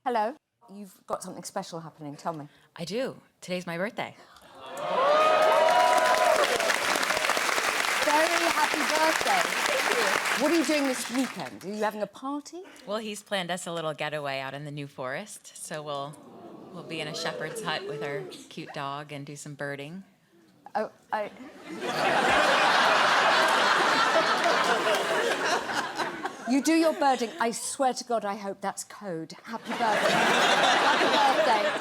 Hello. You've got something special happening. Tell me. I do. Today's my birthday. Very happy birthday. Thank you. What are you doing this weekend? Are you having a party? Well, he's planned us a little getaway out in the New Forest, so we'll be in a shepherd's hut with our cute dog and do some birding. Oh, You do your birding. I swear to God, I hope that's code. Happy birthday. Happy birthday.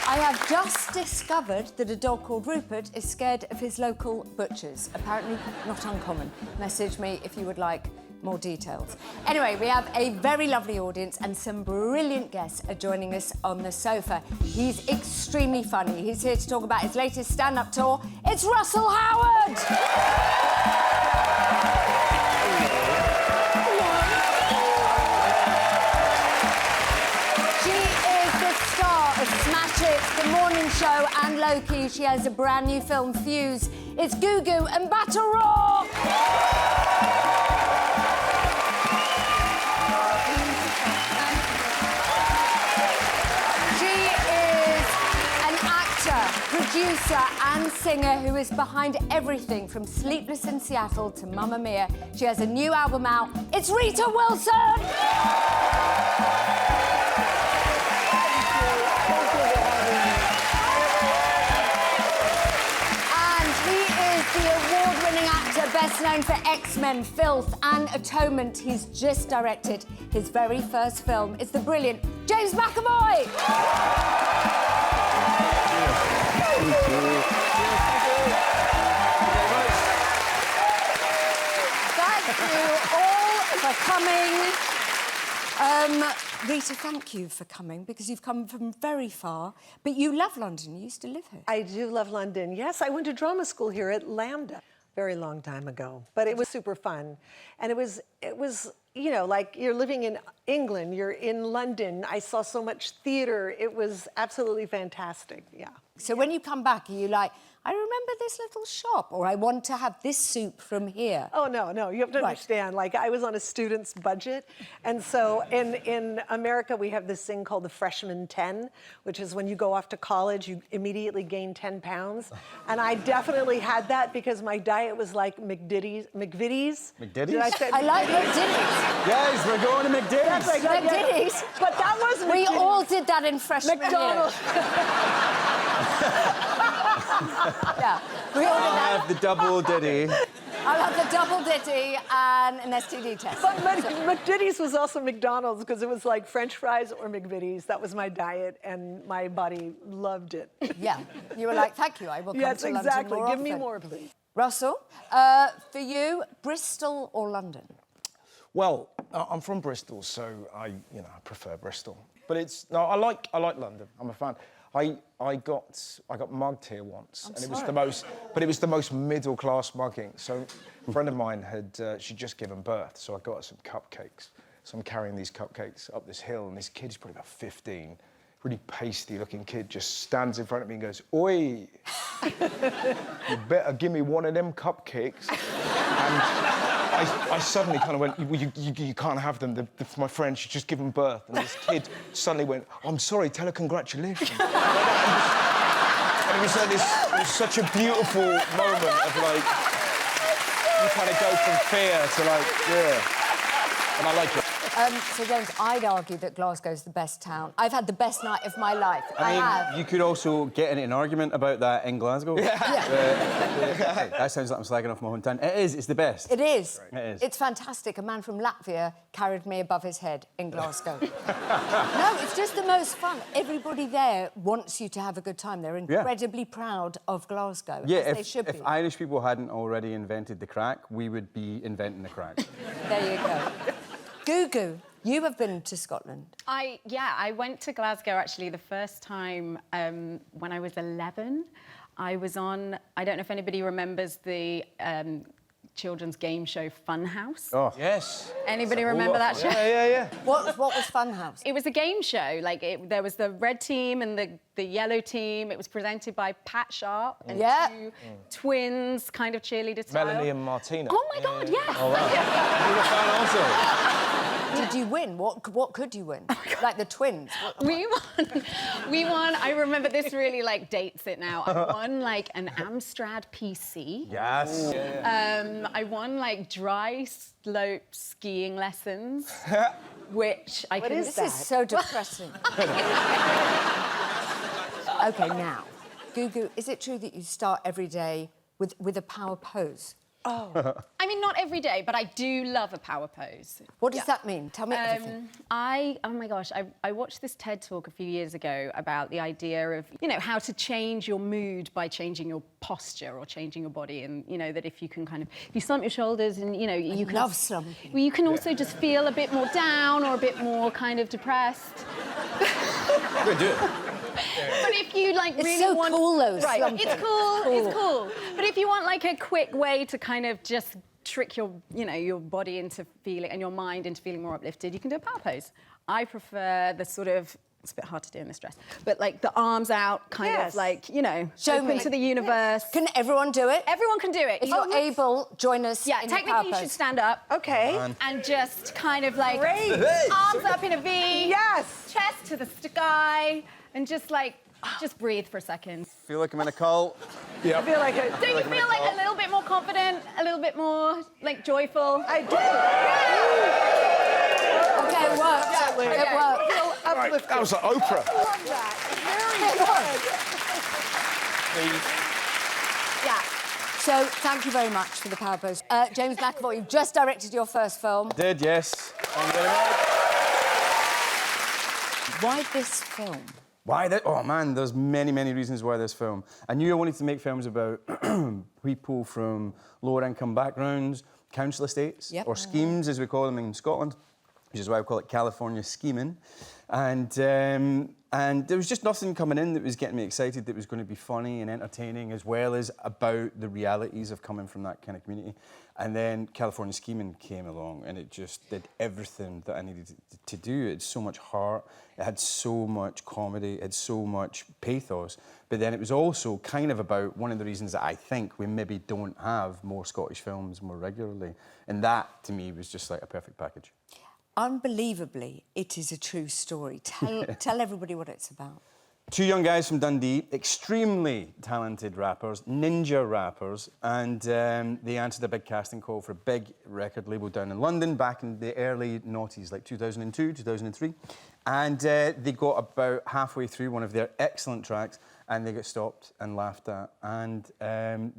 I have just discovered that a dog called Rupert is scared of his local butchers. Apparently not uncommon. Message me if you would like more details. Anyway, we have a very lovely audience and some brilliant guests are joining us on the sofa. He's extremely funny. He's here to talk about his latest stand-up tour. It's Russell Howard! Smash It, The Morning Show and Loki. She has a brand new film, Fuse. It's Gugu Mbatha-Raw! She is an actor, producer and singer who is behind everything from Sleepless in Seattle to Mamma Mia. She has a new album out. It's Rita Wilson! Best known for X-Men, Filth and Atonement. He's just directed his very first film. It's the brilliant James McAvoy! Thank you all for coming. Rita, thank you for coming, because you've come from very far, but you love London. You used to live here. I do love London. Yes, I went to drama school here at Lambda. Very long time ago, but it was super fun. And it was, you know, like you're living in England, you're in London. I saw so much theater. It was absolutely fantastic, yeah. So when you come back, are you like, I remember this little shop, or I want to have this soup from here? Oh, no, you have to understand. Like, I was on a student's budget, and so in America, we have this thing called the freshman 10, which is when you go off to college, you immediately gain 10 pounds. And I definitely had that because my diet was like McVitie's. McDitties? Did I say I like McDitties. Guys, we're going to McDitties. That's right, McDitties. But that wasn't We all did that in freshman McDonald's. Yeah, we all did I'll that. have the double ditty. I'll have the double ditty and an STD test. But McDitties was also McDonald's because it was like French fries or McVitie's. That was my diet, and my body loved it. Yeah, you were like, thank you, I will come yes, to London exactly. more Give me often. more, please. Russell, for you, Bristol or London? Well, I'm from Bristol, so I prefer Bristol. But I like London. I'm a fan. I got mugged here once, and it was the most middle class mugging. So a friend of mine she'd just given birth, so I got her some cupcakes. So I'm carrying these cupcakes up this hill, and this kid is probably about 15, really pasty looking kid, just stands in front of me and goes, "Oi, you better give me one of them cupcakes." And I suddenly kind of went, you can't have them. My friend, she's just given birth. And this kid suddenly went, "Oh, I'm sorry, tell her congratulations." And it was like this, it was such a beautiful moment of like, you kind of go from fear to like, yeah. And I like it. So, James, I'd argue that Glasgow's the best town. I've had the best night of my life. I have. You could also get into an argument about that in Glasgow. Yeah. That sounds like I'm slagging off my hometown. It is, it's the best. It is. Right. It is. It's fantastic. A man from Latvia carried me above his head in Glasgow. No, it's just the most fun. Everybody there wants you to have a good time. They're incredibly proud of Glasgow, as they should be. If Irish people hadn't already invented the crack, we would be inventing the crack. There you go. Gugu, You have been to Scotland. I went to Glasgow actually the first time when I was 11. I was on, I don't know if anybody remembers the children's game show Funhouse. Oh, Yes. Anybody remember that show? Yeah. What was Funhouse? It was a game show. Like there was the red team and the yellow team. It was presented by Pat Sharp and two twins, kind of cheerleader style. Melanie and Martina. Oh my God, yes. Oh, wow. You were a fan also? Did you win? What could you win? Like the twins? We won. I remember this really like dates it now. I won like an Amstrad PC. yes. I won like dry slope skiing lessons, which I can. This is so depressing. OK, now, Gugu, is it true that you start every day with a power pose? Oh. I mean, not every day, but I do love a power pose. What does that mean? Tell me everything. Oh my gosh, I watched this TED talk a few years ago about the idea of, you know, how to change your mood by changing your posture or changing your body. And, you know, that if you can if you slump your shoulders and, you know, you can... love slumping. Well, you can also just feel a bit more down or a bit more kind of depressed. Good, do it. But if you like really so want... cool, though, Right, slumping. it's cool. But if you want like a quick way to kind of just trick your, you know, your body into feeling and your mind into feeling more uplifted, you can do a power pose. I prefer the sort of, it's a bit hard to do in this dress, but like the arms out, kind of like, you know, Show open me. to the universe. Can everyone do it? Everyone can do it. If you're able, join us. Yeah, in your power technically you pose. should stand up. Okay. And just kind of like Great. arms up in a V. Yes. Chest to the sky, and just like, just breathe for a second. Feel like I'm in a cult. I feel like Don't you feel like a little bit more confident, a little bit more like joyful? I do. OK, it worked. Okay. It worked. Feel uplifted. That was like Oprah. I love that. Very good. Yeah. So, thank you very much for the power pose. James McAvoy, you've just directed your first film. Did, yes. Thank you very much. Why this film? Why that? Oh man, there's many, many reasons why this film. I knew I wanted to make films about people from lower income backgrounds, council estates, or schemes as we call them in Scotland, which is why I call it California scheming. And there was just nothing coming in that was getting me excited that was going to be funny and entertaining, as well as about the realities of coming from that kind of community. And then California Scheming came along, and it just did everything that I needed to do. It had so much heart, it had so much comedy, it had so much pathos. But then it was also kind of about one of the reasons that I think we maybe don't have more Scottish films more regularly. And that, to me, was just like a perfect package. Unbelievably, it is a true story. Tell everybody what it's about. Two young guys from Dundee, extremely talented rappers, ninja rappers, and they answered a big casting call for a big record label down in London back in the early noughties, like 2002, 2003. And they got about halfway through one of their excellent tracks, and they got stopped and laughed at. And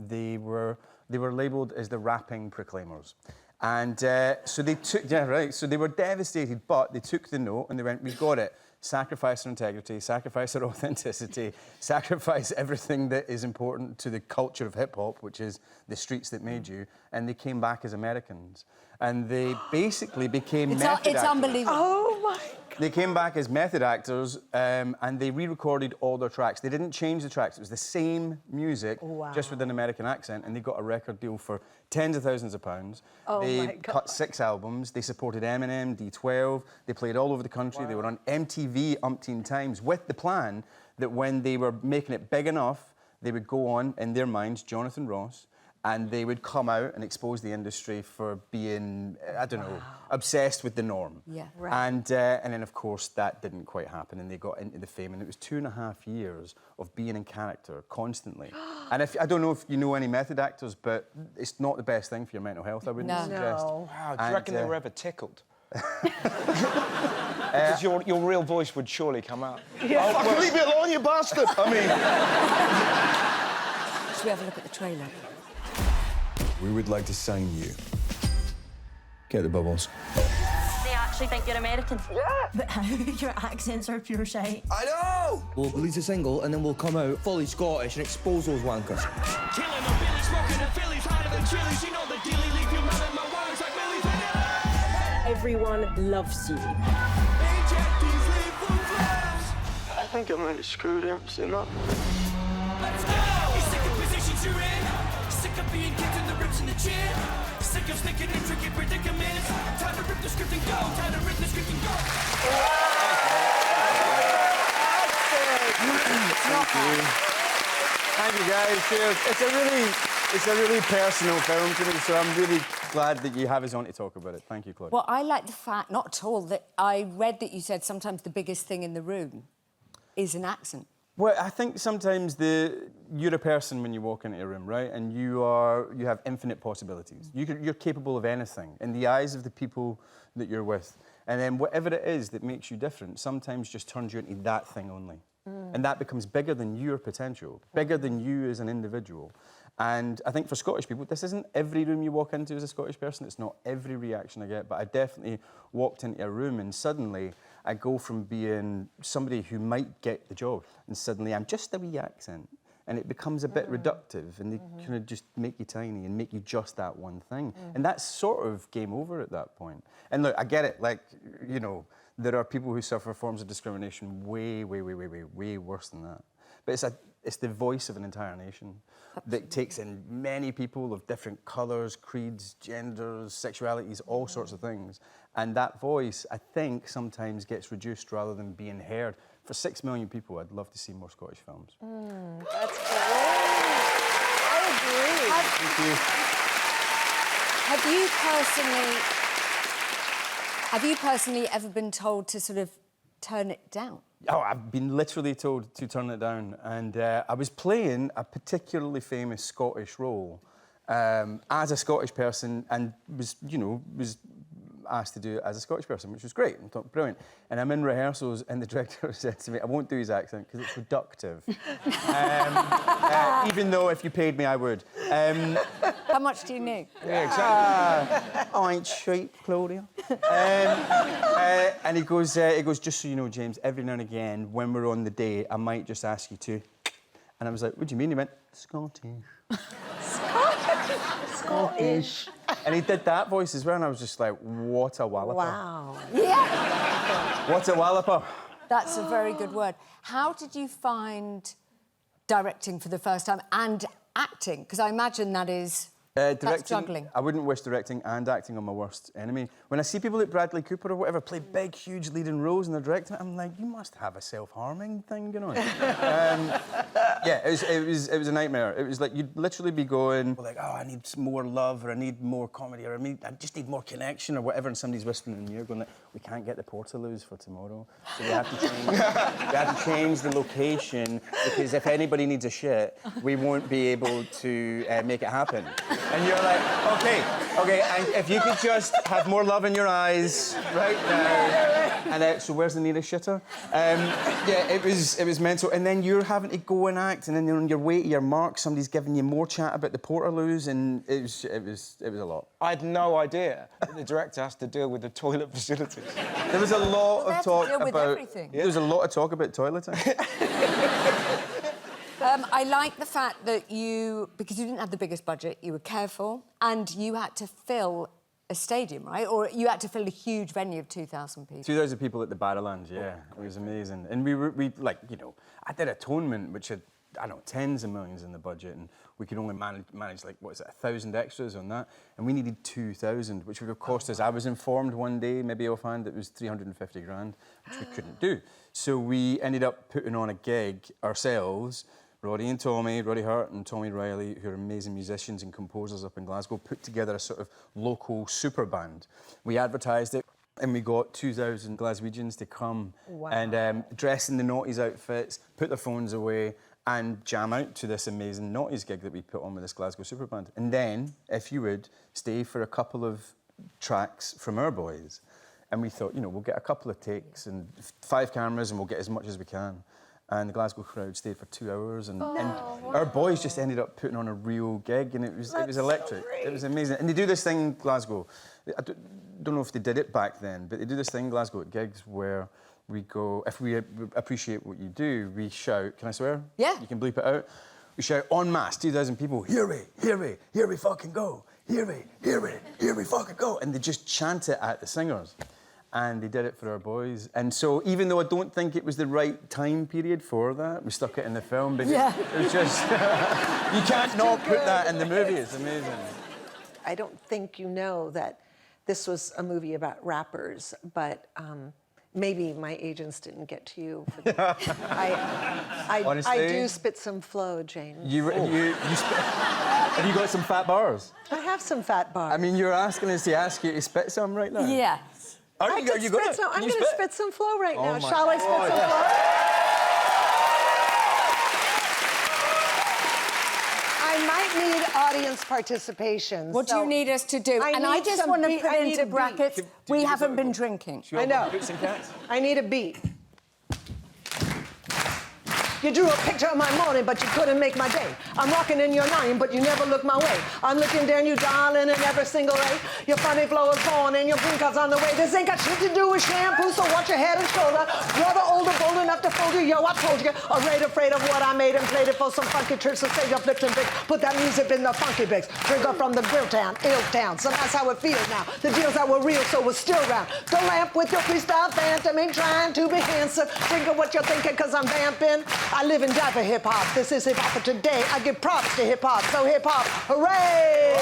they were labelled as the rapping proclaimers. And so they took, so they were devastated, but they took the note and they went, we've got it. Sacrifice our integrity, sacrifice our authenticity, sacrifice everything that is important to the culture of hip-hop, which is the streets that made you, and they came back as Americans. And they basically became method actors. It's unbelievable. Oh, my God. They came back as method actors, and they re-recorded all their tracks. They didn't change the tracks. It was the same music, just with an American accent, and they got a record deal for tens of thousands of pounds. They cut 6 albums. They supported Eminem, D12. They played all over the country. They were on MTV umpteen times with the plan that when they were making it big enough, they would go on, in their minds, Jonathan Ross, and they would come out and expose the industry for being, I don't know, obsessed with the norm. Yeah, And then, of course, that didn't quite happen, and they got into the fame, and it was 2.5 years of being in character constantly. And I don't know if you know any method actors, but it's not the best thing for your mental health, I wouldn't suggest. No. Wow, do you reckon they were ever tickled? Because your real voice would surely come out. Yeah. Oh, fucking leave me alone, you bastard! I mean... Should we have a look at the trailer? We would like to sign you. Get the bubbles. They actually think you're American. Yeah. But how? Your accents are pure shite. I know! We'll release a single and then we'll come out fully Scottish and expose those wankers. Killing the Billy, smoking the Phillies, hotter than chilies. You know the dealie, leave your mouth in my words like Millie Vanilli. Everyone loves you. I think I might have screwed everything up. Let's go! You're sick of positions you're in. Sick of being kicked in the ribs and the chin. Sick of sticking in tricky predicaments. Time to rip the script and go. Time to rip the script and go. Thank you, guys. Cheers. It's a really personal film to me, so I'm really glad that you have us on to talk about it. Thank you, Claudia. Well, I like the fact, not at all, that I read that you said sometimes the biggest thing in the room is an accent. Well, I think sometimes you're a person when you walk into a room, right? And you have infinite possibilities. You're capable of anything in the eyes of the people that you're with. And then whatever it is that makes you different sometimes just turns you into that thing only. And that becomes bigger than your potential, bigger than you as an individual. And I think for Scottish people, this isn't every room you walk into as a Scottish person. It's not every reaction I get, but I definitely walked into a room and suddenly I go from being somebody who might get the job and suddenly I'm just a wee accent. And it becomes a bit reductive and they kind of just make you tiny and make you just that one thing. And that's sort of game over at that point. And look, I get it, like, you know, there are people who suffer forms of discrimination way worse than that. But it's the voice of an entire nation that takes in many people of different colours, creeds, genders, sexualities, all sorts of things. And that voice, I think, sometimes gets reduced rather than being heard. For 6 million people, I'd love to see more Scottish films. That's great. I agree. Thank you. Have you personally ever been told to sort of turn it down? Oh, I've been literally told to turn it down. And I was playing a particularly famous Scottish role as a Scottish person and was asked to do it as a Scottish person, which was great. I thought, brilliant. And I'm in rehearsals and the director said to me, I won't do his accent because it's reductive. Even though if you paid me, I would. How much do you need? Yeah, exactly. I ain't cheap, Claudia. And he goes, just so you know, James, every now and again, when we're on the day, I might just ask you to. And I was like, what do you mean? He went, Scottish. Scottish. And he did that voice as well, and I was just like, what a walloper. Wow. Yeah. What a walloper. That's a very good word. How did you find directing for the first time and acting? Because I imagine that's juggling. I wouldn't wish directing and acting on my worst enemy. When I see people like Bradley Cooper or whatever play big, huge leading roles and they're directing it, I'm like, you must have a self-harming thing going on. Yeah, it was a nightmare. It was like you'd literally be going, like, oh, I need more love, or I need more comedy, or I just need more connection, or whatever, and somebody's whispering in your ear going, like, we can't get the Portaloos for tomorrow, so we have to change the location, because if anybody needs a shit, we won't be able to make it happen. And you're like, okay, and if you could just have more love in your eyes right now. And so where's the nearest shitter? Yeah, it was mental. And then you're having to go and act, and then on your way to your mark, somebody's giving you more chat about the Portaloos, and it was a lot. I had no idea that the director has to deal with the toilet facilities. There was a lot of talk about everything. There was a lot of talk about toileting. I like the fact that because you didn't have the biggest budget, you were careful, and you had to fill a stadium, right? Or you had to fill a huge venue of 2,000 people. 2,000 people at the Barrowlands, yeah. It was amazing. And I did Atonement, which had, I don't know, tens of millions in the budget, and we could only manage like, 1,000 extras on that, and we needed 2,000, which would have cost us, I was informed one day, maybe offhand, it was 350 grand, which we couldn't do. So we ended up putting on a gig ourselves. Roddy Hurt and Tommy Riley, who are amazing musicians and composers up in Glasgow, put together a sort of local super band. We advertised it, and we got 2,000 Glaswegians to come and dress in the Naughties outfits, put their phones away, and jam out to this amazing Naughties gig that we put on with this Glasgow super band. And then, if you would, stay for a couple of tracks from our boys. And we thought, we'll get a couple of takes and 5 cameras, and we'll get as much as we can. And the Glasgow crowd stayed for 2 hours, and our boys just ended up putting on a real gig, and it was electric. It was amazing. And they do this thing in Glasgow. I don't know if they did it back then, but they do this thing in Glasgow at gigs where we go, if we appreciate what you do, we shout, can I swear? Yeah. You can bleep it out. We shout en masse, 2,000 people, here we fucking go. hear me, fucking go. And they just chant it at the singers. And they did it for our boys. And so even though I don't think it was the right time period for that, we stuck it in the film because it was just... you can't not put that in the movie. It's amazing. I don't think you know that this was a movie about rappers, but maybe my agents didn't get to you. For the... Honestly, I do spit some flow, James. Have you got some fat bars? I have some fat bars. I mean, you're asking us to ask you to spit some right now? Yeah. Are I'm you going to spit some flow right now. my Shall I spit some flow? I might need audience participation. What do you need us to do? I just want to put into brackets, we haven't been drinking. I know. I need a beat. You drew a picture of my morning, but you couldn't make my day. I'm walking in your line, but you never look my way. I'm looking down you, darling, in every single way. Your funny flow is born and your green card's on the way. This ain't got shit to do with shampoo, so watch your head and shoulder. You're the older, bold enough to fold you. Yo, I told you, afraid of what I made and played it for some funky tricks. So say your flips and bricks. Put that music in the funky bix. Drink up from the grill town, ill town. So that's how it feels now. The deals that were real, so we're still round. The lamp with your freestyle phantom ain't trying to be handsome. Think of what you're thinking, cause I'm vamping. I live and die for hip-hop. This is hip-hop for today. I give props to hip-hop. So hip-hop, hooray!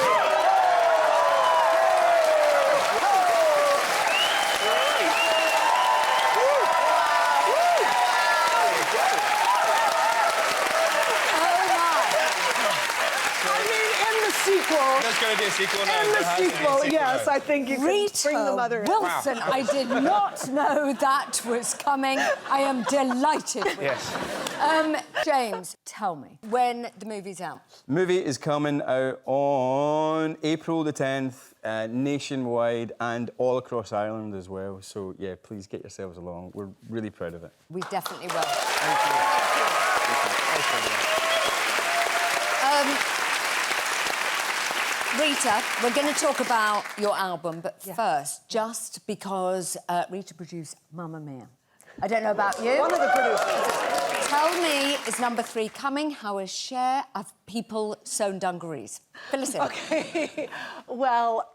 There's going to be a sequel now. In the sequel, yes, I think you can bring the mother in. Wilson, I did not know that was coming. I am delighted with it. James, tell me, when the movie's out? Movie is coming out on April the 10th, nationwide and all across Ireland as well. So, yeah, please get yourselves along. We're really proud of it. We definitely will. Thank you. Rita, we're going to talk about your album, but first, just because Rita produced Mamma Mia. I don't know about you. One of the producers. Tell me, is number 3 coming? How is share of people sewn dungarees? Fill us in. Okay. Well,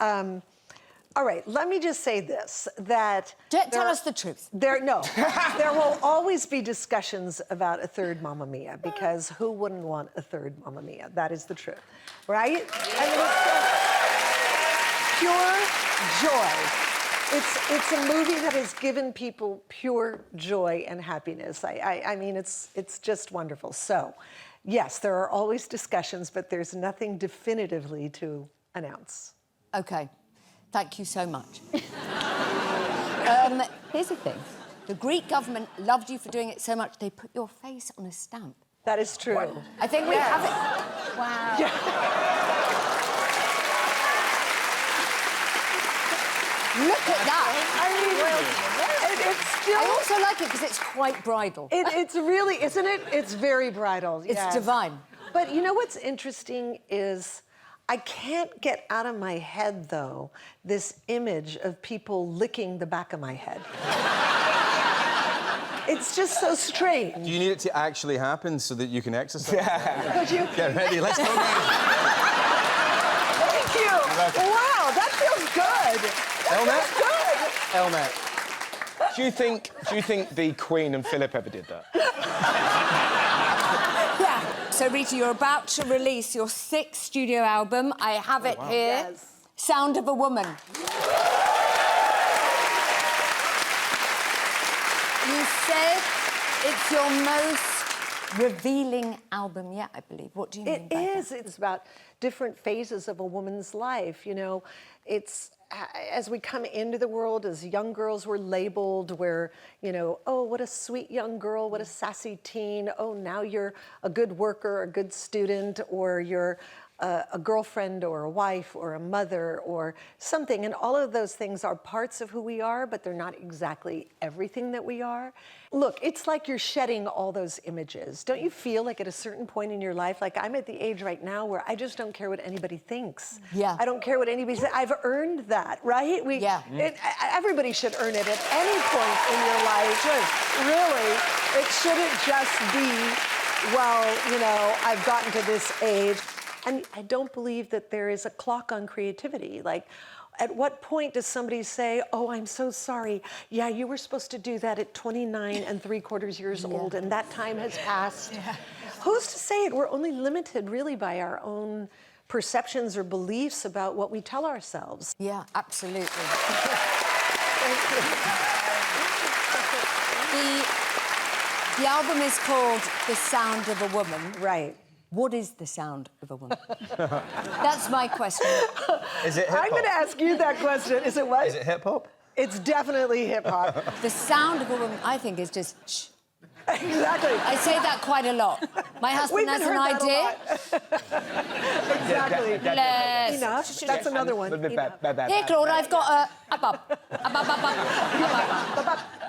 all right, let me just say this, that... Tell us the truth. There will always be discussions about a third Mamma Mia, because who wouldn't want a third Mamma Mia? That is the truth, right? I mean, it's pure joy. It's a movie that has given people pure joy and happiness. I mean, it's just wonderful. So, yes, there are always discussions, but there's nothing definitively to announce. OK. Thank you so much. Here's the thing. The Greek government loved you for doing it so much, they put your face on a stamp. That is true. Wow. I think we have it. Wow. Yeah. Look at that. I mean, it's still... I also like it because it's quite bridal. It's really, isn't it? It's very bridal. It's divine. But you know what's interesting is... I can't get out of my head, though, this image of people licking the back of my head. It's just so strange. Do you need it to actually happen so that you can exercise? Could you... Get ready, let's go. Thank you. Wow, that feels good. Elmet? Good. Do you think the Queen and Philip ever did that? So, Rita, you're about to release your 6th studio album. I have it here. Yes. Sound of a Woman. You said it's your most revealing album yet, I believe. What do you mean by that? It is. It's about different phases of a woman's life. You know, it's... As we come into the world, as young girls, we're labeled where, you know, oh, what a sweet young girl, what a sassy teen. Oh, now you're a good worker, a good student, or you're a girlfriend or a wife or a mother or something. And all of those things are parts of who we are, but they're not exactly everything that we are. Look, it's like you're shedding all those images. Don't you feel like at a certain point in your life, like I'm at the age right now where I just don't care what anybody thinks. Yeah. I don't care what anybody says. I've earned that, right? Everybody should earn it at any point in your life. Really, it shouldn't just be, well, you know, I've gotten to this age. And I don't believe that there is a clock on creativity. Like, at what point does somebody say, oh, I'm so sorry. Yeah, you were supposed to do that at 29 3/4 years old, and that time has passed. Yeah. Who's to say it? We're only limited, really, by our own perceptions or beliefs about what we tell ourselves. Yeah, absolutely. The album is called The Sound of a Woman. Right. What is the sound of a woman? That's my question. Is it hip-hop? I'm going to ask you that question. Is it what? Is it hip-hop? It's definitely hip-hop. The sound of a woman, I think, is just shh. Exactly. I say that quite a lot. My husband has an idea. Exactly. Enough. That's another one. Here, Claude, I've got up.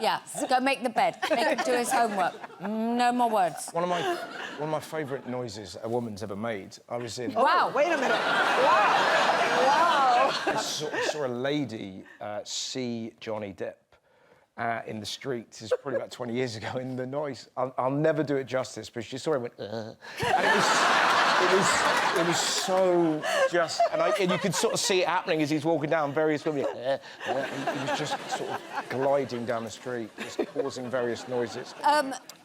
Yeah, go make the bed. Make him do his homework. No more words. One of my favourite noises a woman's ever made. I was in. Wow. Wait a minute. Wow. I saw a lady see Johnny Depp in the street. This is probably about 20 years ago. In the noise, I'll never do it justice, but she saw him. Went, and it was so just, and you could sort of see it happening as he's walking down various women. He was just sort of gliding down the street, just causing various noises.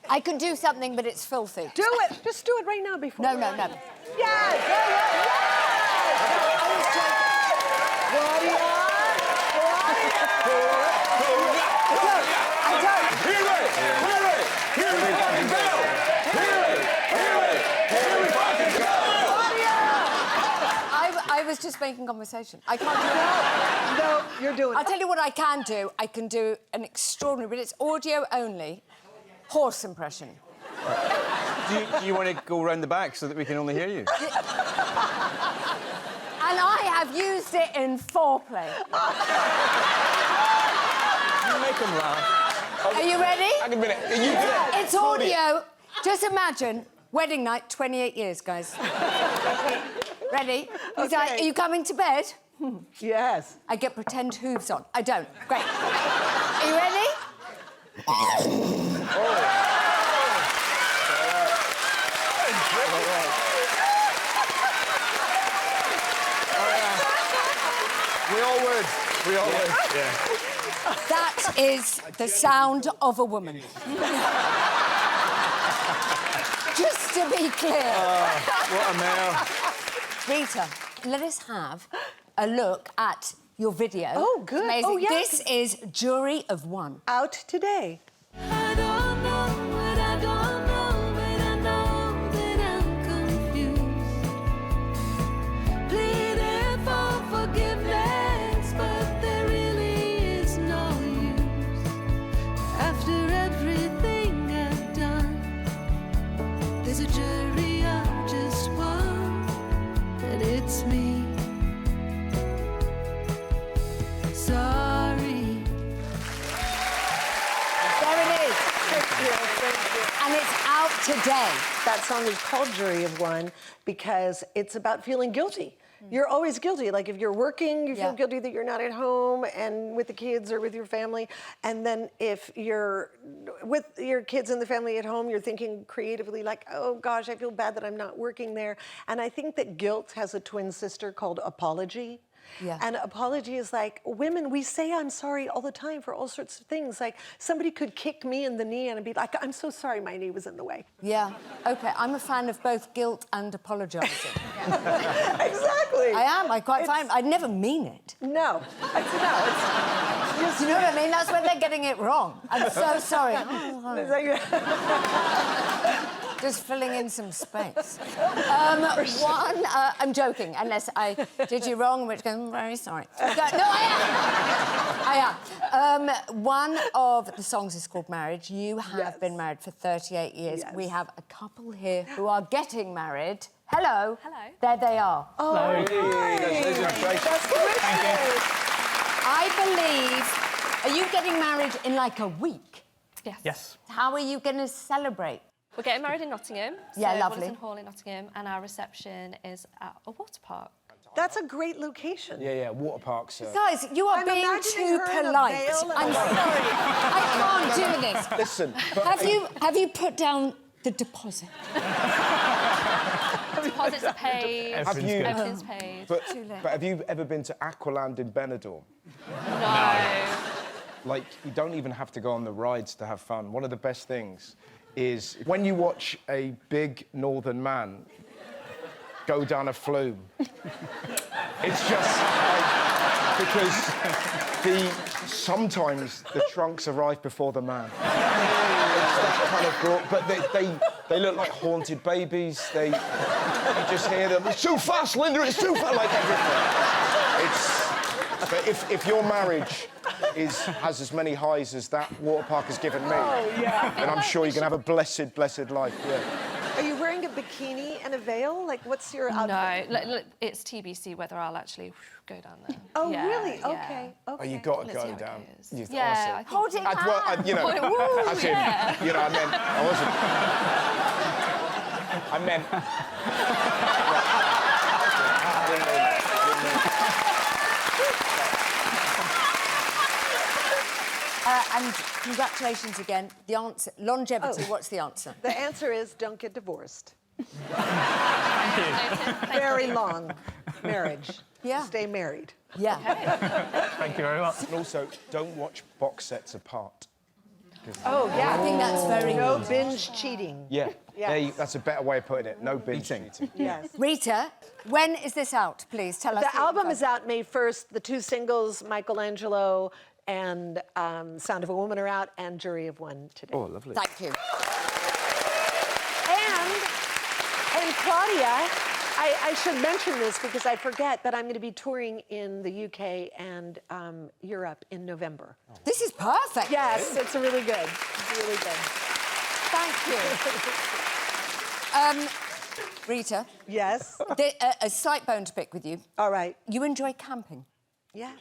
I can do something, but it's filthy. Do it. Just do it right now before. No. Yes. I was just making conversation. I can't do that. No, you're doing it. I'll tell you what I can do. I can do an extraordinary, but it's audio only, horse impression. Do you want to go round the back so that we can only hear you? And I have used it in foreplay. You make them laugh. Are you ready? Hang on a minute. It's audio. Just imagine, wedding night, 28 years, guys. Ready? He's like, are you coming to bed? Yes. I get pretend hooves on. I don't. Great. Are you ready? We all would. Yeah. That is the sound of a woman. Just to be clear. What a male. Rita, let us have a look at your video. Oh, good. It's amazing. Oh, yes. This is Jury of One. Out today. I don't know what I don't know, but I know that I'm confused. Pleading for forgiveness, but there really is no use. After everything I've done, there's a jury of just one, and it's me. Sorry. There it is. And it's out today. That song is called Jury of One because it's about feeling guilty. You're always guilty. Like if you're working, you feel guilty that you're not at home and with the kids or with your family. And then if you're with your kids and the family at home, you're thinking creatively like, oh gosh, I feel bad that I'm not working there. And I think that guilt has a twin sister called apology. Yeah. And apology is like, women, we say I'm sorry all the time for all sorts of things. Like somebody could kick me in the knee and I'd be like, I'm so sorry my knee was in the way. Yeah. OK, I'm a fan of both guilt and apologising. Exactly. I am. I quite find I'd never mean it. No. You know what I mean? That's when they're getting it wrong. I'm so sorry. Just filling in some space. I'm joking, unless I did you wrong, which I'm very sorry. No, I am. One of the songs is called Marriage. You have been married for 38 years. Yes. We have a couple here who are getting married. Hello. Hello. There they are. Oh, Hello. That's terrific. I believe... Are you getting married in like a week? Yes. Yes. How are you going to celebrate? We're getting married in Nottingham. Yeah, so lovely. Wellington Hall in Nottingham, and our reception is at a water park. That's a great location. Yeah, water parks. Guys, you are being too polite. I'm sorry. I can't do this. Listen. Have you put down the deposit? Deposits are paid. Everything's paid. But have you ever been to Aqualand in Benidorm? No. Like, you don't even have to go on the rides to have fun. One of the best things is when you watch a big northern man go down a flume. It's just like, because sometimes the trunks arrive before the man. It's that kind of but they look like haunted babies. You just hear them, it's too fast, Linda, it's too fast, like everything. But if your marriage has as many highs as that water park has given me, then I'm sure you can have a blessed, blessed life, yeah. Are you wearing a bikini and a veil? Like, what's your outfit? No, it's TBC whether I'll actually go down there. Oh, Yeah, really? yeah. Okay. Oh, you got to Let's see go how it down. goes. Yeah, I think Holding hands. You know, Woo, as in, yeah. you know, I wasn't. I meant. And congratulations again. The answer, longevity, what's the answer? The answer is don't get divorced. Thank Very long marriage. Yeah. Stay married. Yeah. Thank you very much. And also, don't watch box sets apart. Oh, yeah. I think that's very No good. binge cheating. Yeah. Yes. That's a better way of putting it. No binge eating. Yes. Rita, when is this out? Please tell us. The album is out May 1st. The 2 singles, Michelangelo and Sound of a Woman, are out, and Jury of One today. Oh, lovely. Thank you. And Claudia, I should mention this because I forget, but I'm going to be touring in the UK and Europe in November. This is perfect. Yes, it's really good. It's really good. Thank you. Rita, Yes. a slight bone to pick with you. All right. You enjoy camping. Yeah.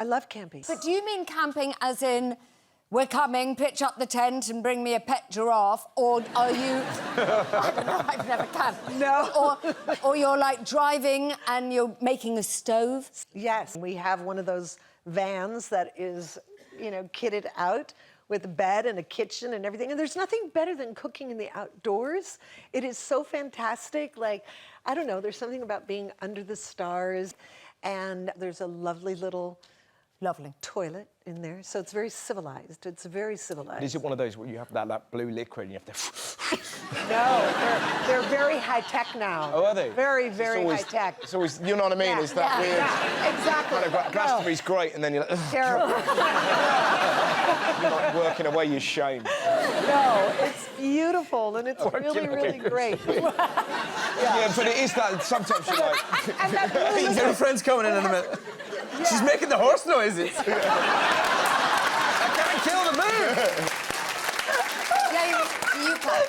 I love camping. But do you mean camping as in, we're coming, pitch up the tent and bring me a pet giraffe? Or are you... I don't know, I've never camped. No. Or you're, like, driving and you're making a stove? Yes. We have one of those vans that is, you know, kitted out with a bed and a kitchen and everything. And there's nothing better than cooking in the outdoors. It is so fantastic. Like, I don't know, there's something about being under the stars. And there's a lovely little... toilet in there, so it's very civilized. It's very civilized. Is it one of those where you have that blue liquid and you have to... No, they're very high-tech now. Oh, are they? Very, very high-tech. It's always, you know what I mean? Yeah, It's that weird... Yeah, exactly. Kind of, Glastonbury's great, and then you're like... Terrible. You're like working away your shame. No, it's beautiful, and it's really, really great. Yeah, but it is that, sometimes you're like... And that really Your friend's coming in a minute. She's making the horse noises. I can't kill the moon! James, you camp.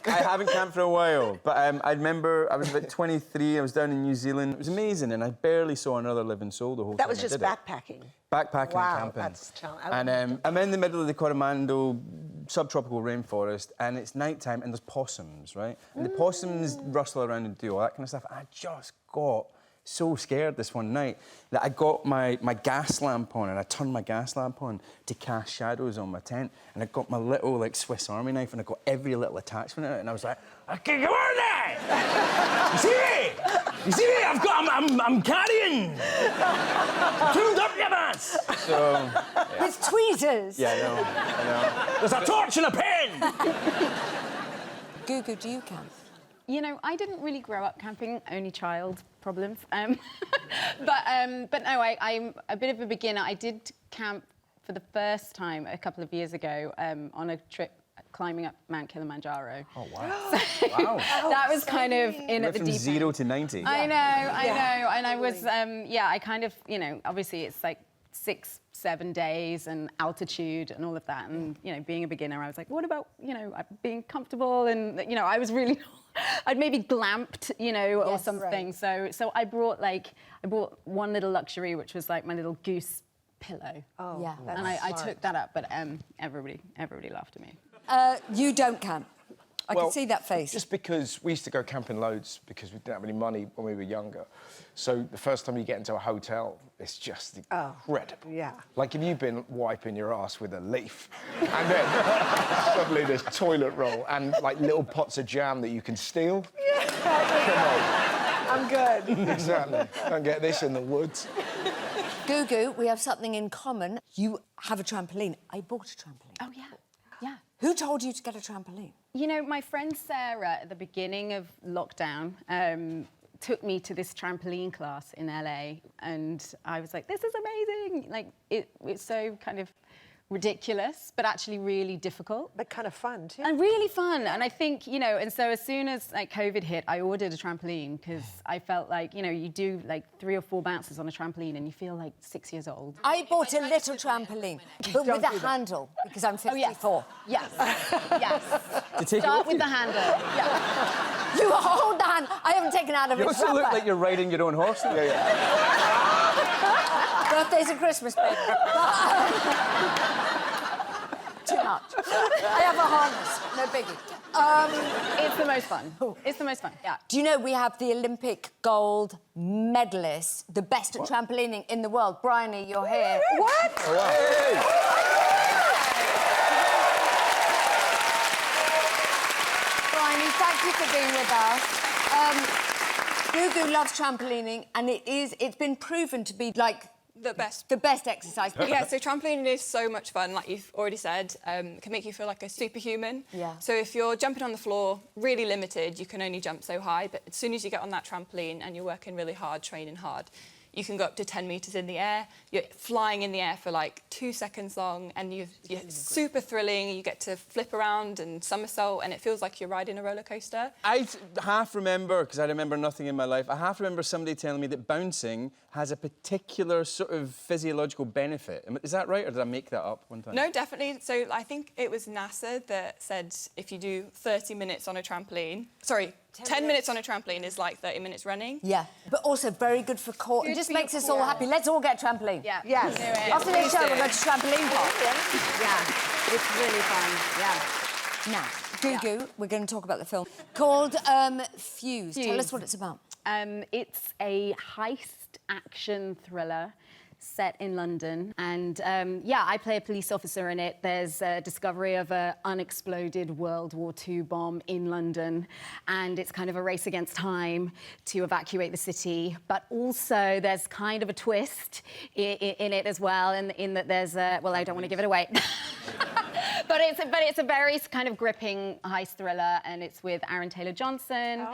I haven't camped for a while, but I remember I was about 23, I was down in New Zealand. It was amazing, and I barely saw another living soul the whole time That was I just did it. backpacking. Backpacking Wow, and camping. that's challenging. And I'm in the middle of the Coromandel subtropical rainforest, and it's nighttime, and there's possums, right? And the possums rustle around and do all that kind of stuff. I just got so scared this one night that I got my gas lamp on, and I turned my gas lamp on to cast shadows on my tent, and I got my little, like, Swiss Army knife, and I got every little attachment in it, and I was like, okay, come on there! You see me? You see me? I'm carrying! Tuned up your ass! So... Yeah. With tweezers. Yeah, I know. There's a torch and a pen! Gugu, do you camp? You know, I didn't really grow up camping, only child problems. But no, I'm a bit of a beginner. I did camp for the first time a couple of years ago on a trip climbing up Mount Kilimanjaro. Oh, wow. Wow. That was kind of in at the From deep end. 0 to 90. I know. And I was, I kind of, you know, obviously it's like 6-7 days and altitude and all of that. And, you know, being a beginner, I was like, what about, you know, being comfortable? And, you know, I was really, I'd maybe glamped, you know, or something. Right. So I brought one little luxury, which was like my little goose pillow. Oh, yeah. And I took that up, but everybody laughed at me. You don't camp. I can see that face. Just because we used to go camping loads because we didn't have any money when we were younger. So the first time you get into a hotel, it's just incredible. Yeah. Like if you've been wiping your ass with a leaf, and then suddenly there's toilet roll and like little pots of jam that you can steal. Yeah. I'm good. Exactly. Don't get this in the woods. Gugu, we have something in common. You have a trampoline. I bought a trampoline. Oh, yeah. Yeah. Who told you to get a trampoline? You know, my friend Sarah, at the beginning of lockdown, took me to this trampoline class in LA, and I was like, this is amazing. Like, it's so kind of ridiculous, but actually really difficult. But kind of fun, too. And really fun. And I think, you know, and so as soon as like COVID hit, I ordered a trampoline because I felt like, you know, you do like 3 or 4 bounces on a trampoline and you feel like 6 years old. I bought a little trampoline, but with a handle, because I'm 54. Yes. Yes. To take Start it with you. the handle. Yeah. You hold the hand. I haven't taken out of You it. also look like you're riding your own horse. Birthdays and Christmas, baby. Too much. I have a harness, no biggie. It's the most fun. It's the most fun, yeah. Do you know we have the Olympic gold medalist, the best at trampolining in the world? Bryony, you're here. What? Oh, wow. Bryony, thank you for being with us. Gugu loves trampolining, and it's been proven to be like the best exercise. Yeah, so trampolining is so much fun, like you've already said. It can make you feel like a superhuman. Yeah. So if you're jumping on the floor, really limited, you can only jump so high, but as soon as you get on that trampoline and you're working really hard, training hard, you can go up to 10 metres in the air. You're flying in the air for like 2 seconds long, and you're super thrilling. You get to flip around and somersault, and it feels like you're riding a roller coaster. I half remember, because I remember nothing in my life, I half remember somebody telling me that bouncing has a particular sort of physiological benefit. Is that right, or did I make that up one time? No, definitely. So I think it was NASA that said if you do 30 minutes on a trampoline... Sorry, 10 minutes on a trampoline is like 30 minutes running. Yeah, but also very good for core. It just makes us all happy. Let's all get a trampoline. Yeah. Yes. After this show, we're going to trampoline park. Yeah, it's really fun, yeah. Now, Gugu, we're going to talk about the film called Fuse. Tell us what it's about. It's a heist action thriller set in London, and yeah, I play a police officer in it. There's a discovery of an unexploded World War II bomb in London, and it's kind of a race against time to evacuate the city. But also, there's kind of a twist in it as well, in that there's a... Well, I don't want to give it away. But it's a very kind of gripping heist thriller, and it's with Aaron Taylor-Johnson,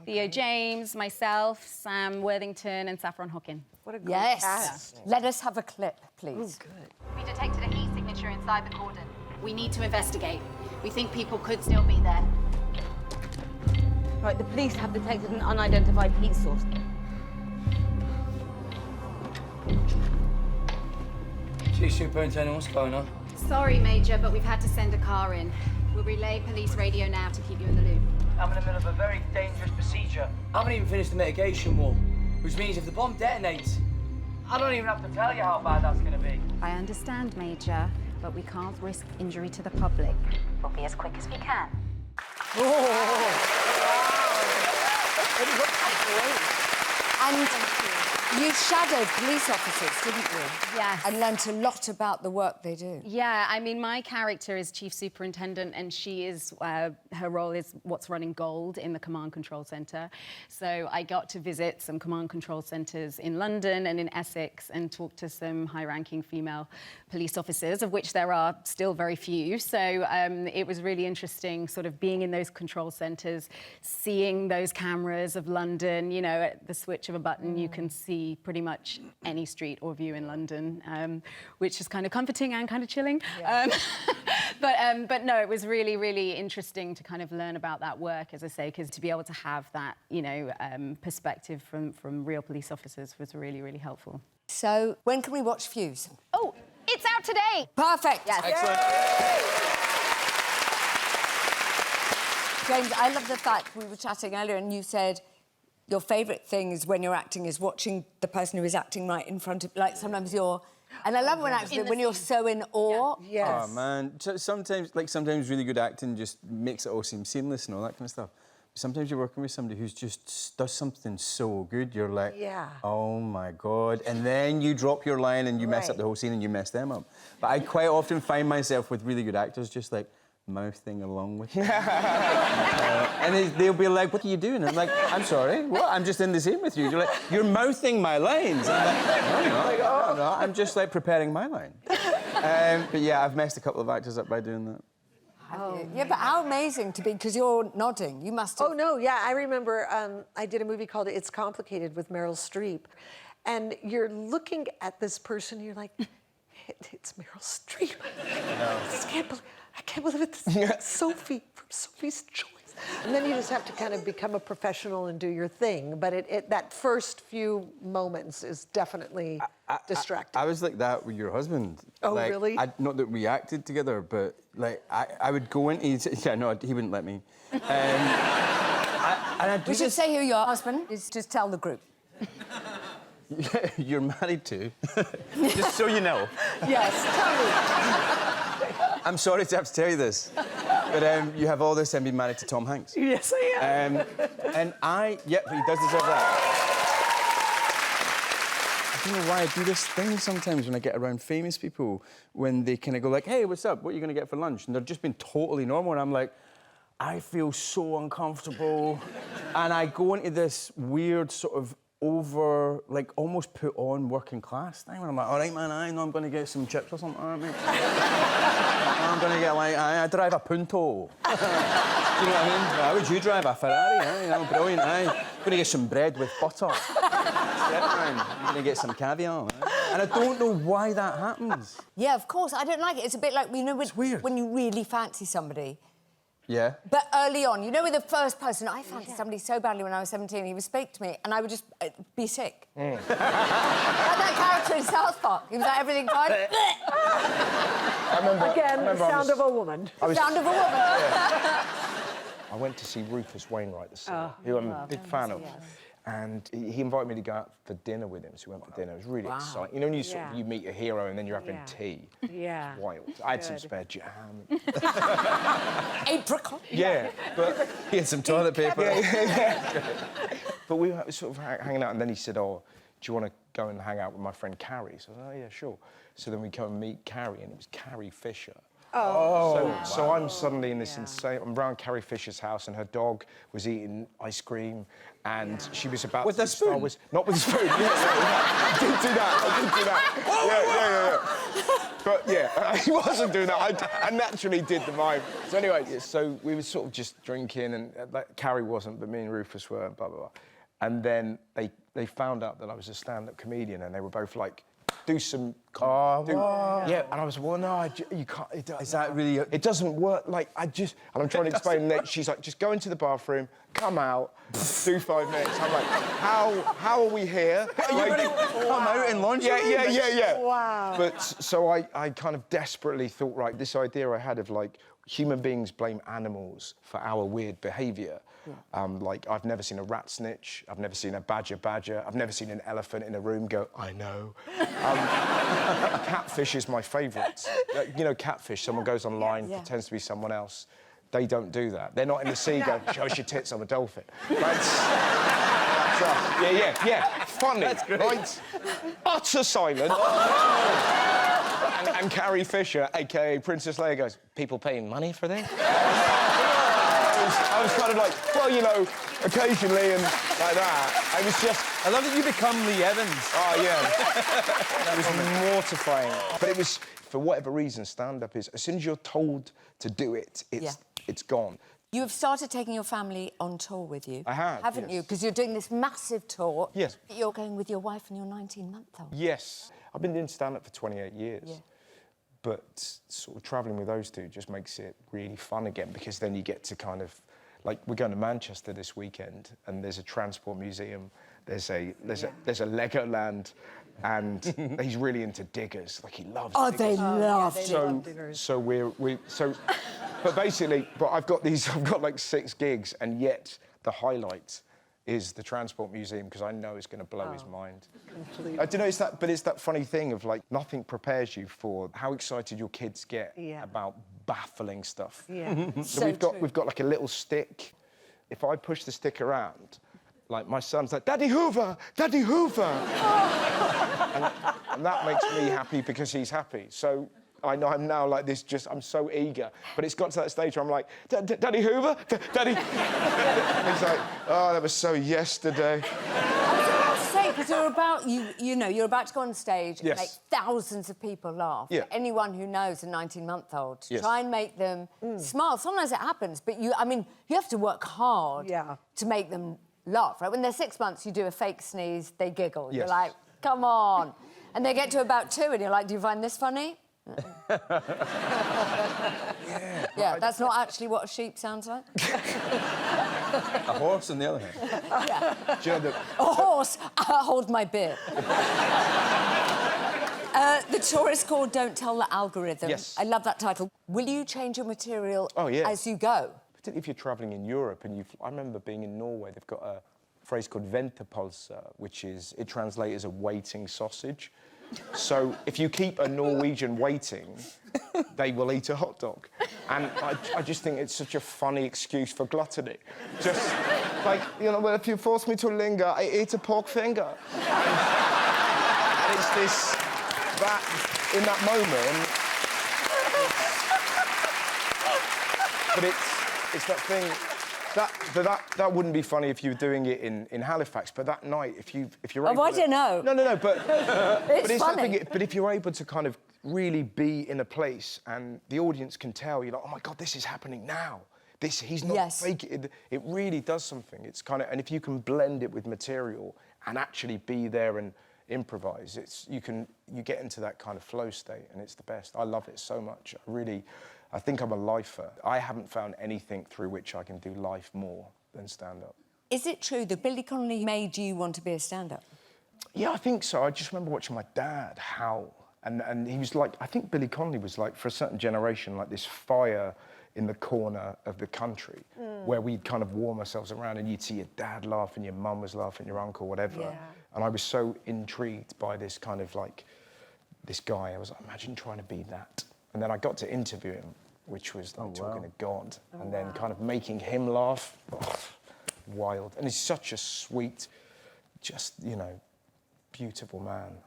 Theo James, myself, Sam Worthington, and Saffron Hawken. What a great cast. Let us have a clip, please. Ooh, good. We detected a heat signature inside the cordon. We need to investigate. We think people could still be there. Right, the police have detected an unidentified heat source. Chief Superintendent, what's going on? Sorry, Major, but we've had to send a car in. We'll relay police radio now to keep you in the loop. I'm in the middle of a very dangerous procedure. I haven't even finished the mitigation wall, which means if the bomb detonates, I don't even have to tell you how bad that's going to be. I understand, Major, but we can't risk injury to the public. We'll be as quick as we can. And you shadowed police officers, didn't you? Yes. And learnt a lot about the work they do. Yeah, I mean, my character is Chief Superintendent, and she is, her role is what's running gold in the Command Control Centre. So I got to visit some Command Control Centres in London and in Essex and talk to some high-ranking female police officers, of which there are still very few. So it was really interesting sort of being in those control centres, seeing those cameras of London, you know, at the switch of a button, you can see pretty much any street or view in London, which is kind of comforting and kind of chilling. Yeah. But no, it was really, really interesting to kind of learn about that work, as I say, because to be able to have that, you know, perspective from real police officers was really, really helpful. So, when can we watch Fuse? Oh, it's out today! Perfect! Yes. Excellent. James, I love the fact we were chatting earlier and you said your favourite thing is when you're acting is watching the person who is acting right in front of... Like, sometimes you're... And I love when you're so in awe. Yeah. Yes. Oh, man. Sometimes really good acting just makes it all seem seamless and all that kind of stuff. Sometimes you're working with somebody who's just does something so good, you're like, oh, my God. And then you drop your line and you mess up the whole scene and you mess them up. But I quite often find myself with really good actors just, like, mouthing along with them. And they'll be like, what are you doing? And I'm like, I'm sorry, what? I'm just in the scene with you. You're like, you're mouthing my lines. And I'm like, no, I'm just like preparing my line. But yeah, I've messed a couple of actors up by doing that. Yeah, but how amazing to be, because you're nodding. You must have... Oh, no, yeah. I remember I did a movie called It's Complicated with Meryl Streep. And you're looking at this person, you're like, it's Meryl Streep. I can't believe it's Sophie from Sophie's Choice. And then you just have to kind of become a professional and do your thing. But that first few moments is definitely distracting. I was like that with your husband. Oh, like, really? Not that we acted together, but like I would go into... Yeah, no, he wouldn't let me. We should say who your husband is. Just tell the group. You're married to. Just so you know. Yes, tell me. I'm sorry to have to tell you this, but you have all this and been married to Tom Hanks. Yes, I am. And yeah, but he does deserve that. I don't know why I do this thing sometimes when I get around famous people, when they kind of go like, hey, what's up? What are you going to get for lunch? And they're just being totally normal, and I'm like, I feel so uncomfortable. And I go into this weird sort of like, almost put on working class thing. And I'm like, all right, man, I know I'm going to get some chips or something, all right, mate? I'm going to get, like, I drive a Punto. Do you know what I mean? How would you drive a Ferrari? You know, brilliant, I'm going to get some bread with butter. That's it, man. I'm going to get some caviar. And I don't know why that happens. Yeah, of course. I don't like it. It's a bit like, you know, when you really fancy somebody. Yeah. But early on, you know, with the first person, I fancied somebody so badly when I was 17, he would speak to me and I would just be sick. Like that character in South Park. He was like, everything fine? I remember The Sound of a Woman. Sound of a Woman. I went to see Rufus Wainwright this summer, who I'm a big fan of. And he invited me to go out for dinner with him, so we went for dinner. It was really exciting. You know, when you sort of, you meet a hero and then you're having tea. Yeah. It's wild. I had some spare jam. Apricot. Yeah, but he had some toilet paper. But we were sort of hanging out, and then he said, "Oh, do you want to go and hang out with my friend Carrie?" So I said, "Oh yeah, sure." So then we go and meet Carrie, and it was Carrie Fisher. So I'm suddenly in this insane... I'm around Carrie Fisher's house, and her dog was eating ice cream, and she was about with to... a spoon? Not with a spoon, I did do that. But yeah, he wasn't doing that. I naturally did the mime. So anyway, so we were sort of just drinking, and Carrie wasn't, but me and Rufus were, blah, blah, blah. And then they found out that I was a stand-up comedian, and they were both like, do some... Yeah, and I was, well, no, you can't... Is that really... It doesn't work, like, And I'm trying to explain that. She's like, just go into the bathroom, come out, do 5 minutes. I'm like, how are we here? Are you going to come out in lingerie? Yeah. Wow. But so I kind of desperately thought, right, this idea I had of, like, human beings blame animals for our weird behaviour. Like, I've never seen a rat snitch, I've never seen a badger, I've never seen an elephant in a room go, I know. Catfish is my favourite. You know, catfish, someone goes online, pretends to be someone else. They don't do that. They're not in the sea going, show us your tits, I'm a dolphin. That's us. Yeah. Funny, right? Utter silence. And Carrie Fisher, a.k.a. Princess Leia, goes, people paying money for this? I was kind of like, well, you know, occasionally and like that. I was just... I love that you become Lee Evans. Oh, yeah. That was mortifying. But it was, for whatever reason, stand-up is, as soon as you're told to do it, it's gone. You have started taking your family on tour with you. I have, haven't you? Because you're doing this massive tour. Yes. You're going with your wife and your 19-month-old. Yes. I've been doing stand-up for 28 years. Yeah. But sort of travelling with those two just makes it really fun again, because then you get to kind of... Like, we're going to Manchester this weekend, and there's a transport museum, there's a Legoland, and he's really into diggers. Like, he loves diggers. They love diggers. So but basically, I've got like 6 gigs, and yet the highlight is the Transport Museum, because I know it's going to blow his mind. Completely. I don't know, it's that funny thing of, like, nothing prepares you for how excited your kids get about baffling stuff. Yeah. So we've got like a little stick. If I push the stick around, like, my son's like, Daddy Hoover! Daddy Hoover! and that makes me happy because he's happy. So I know I'm now like this, I'm so eager. But it's got to that stage where I'm like, Daddy Hoover? Daddy... He's like, oh, that was so yesterday. Because you're about, you're about to go on stage and Yes. make thousands of people laugh. Yeah. Anyone who knows a 19-month-old, Yes. try and make them smile. Sometimes it happens, but you have to work hard to make them laugh, right? When they're 6 months, you do a fake sneeze, they giggle. Yes. You're like, come on. And they get to about 2 and you're like, do you find this funny? Yeah, that's not actually what a sheep sounds like. A horse, on the other hand. Yeah. Do you know A horse, hold my beer. The tour is called Don't Tell the Algorithm. Yes. I love that title. Will you change your material as you go? Particularly if you're travelling in Europe and I remember being in Norway, they've got a phrase called ventepølse, which it translates as a waiting sausage. So if you keep a Norwegian waiting, they will eat a hot dog. And I just think it's such a funny excuse for gluttony. Just like, well, if you force me to linger, I eat a pork finger. And it's this, in that moment, but it's that thing. That wouldn't be funny if you were doing it in Halifax, but that night, if you're able I don't know. No, but... It's but funny. That thing, but if you're able to kind of really be in a place and the audience can tell, you're like, oh, my God, this is happening now. He's not faking it. It really does something. It's kind of... And if you can blend it with material and actually be there and improvise, you get into that kind of flow state, and it's the best. I love it so much. I think I'm a lifer. I haven't found anything through which I can do life more than stand-up. Is it true that Billy Connolly made you want to be a stand-up? Yeah, I think so. I just remember watching my dad howl. And he was like... I think Billy Connolly was like, for a certain generation, like this fire in the corner of the country where we'd kind of warm ourselves around and you'd see your dad laugh and your mum was laughing, your uncle, whatever. Yeah. And I was so intrigued by this kind of like... This guy. I was like, imagine trying to be that. And then I got to interview him, which was like talking to God, and then kind of making him laugh. Oh, wild. And he's such a sweet, just, beautiful man.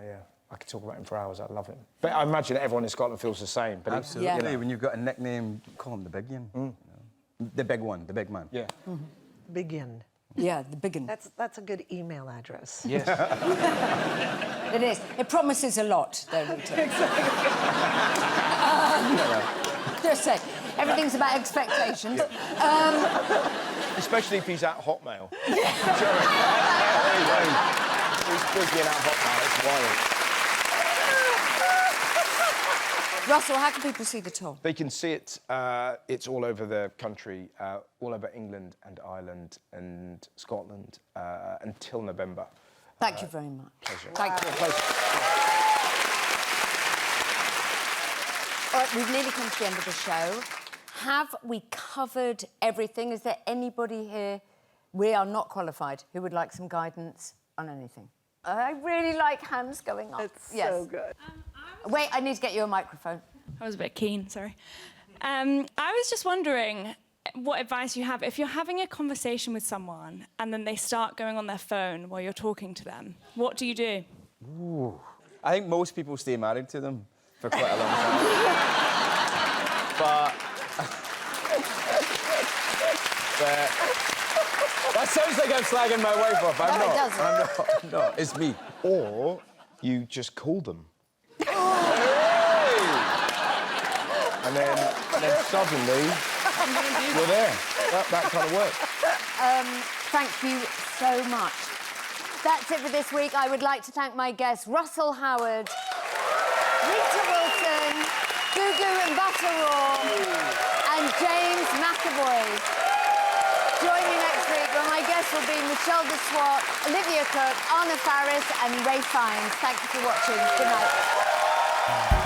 Yeah, I could talk about him for hours. I love him. But I imagine everyone in Scotland feels the same. But absolutely. When you've got a nickname, call him the big one. The big one, the big man. Yeah. Big Yin. Yeah, the big one. That's a good email address. Yes. It is. It promises a lot, though, Rita. Just say, everything's about expectations. Especially if he's at Hotmail. He's busy at Hotmail, it's wild. Russell, how can people see the tour? They can see it. It's all over the country, all over England and Ireland and Scotland until November. Thank you very much. Pleasure. Thank you. Pleasure. All right, we've nearly come to the end of the show. Have we covered everything? Is there anybody here, we are not qualified, who would like some guidance on anything? I really like hands going up. It's so good. Wait, I need to get you a microphone. I was a bit keen, sorry. I was just wondering what advice you have if you're having a conversation with someone and then they start going on their phone while you're talking to them. What do you do? Ooh. I think most people stay married to them for quite a long time. but that sounds like I'm slagging my wife off. I'm not. It's me. Or you just call them. And then suddenly you're there. That kind of works. Thank you so much. That's it for this week. I would like to thank my guests, Russell Howard, Rita Wilson, Gugu Mbatha-Raw, and James McAvoy. Join me next week when my guests will be Michelle de Swart, Olivia Cook, Anna Faris, and Ray Fiennes. Thank you for watching. Good night.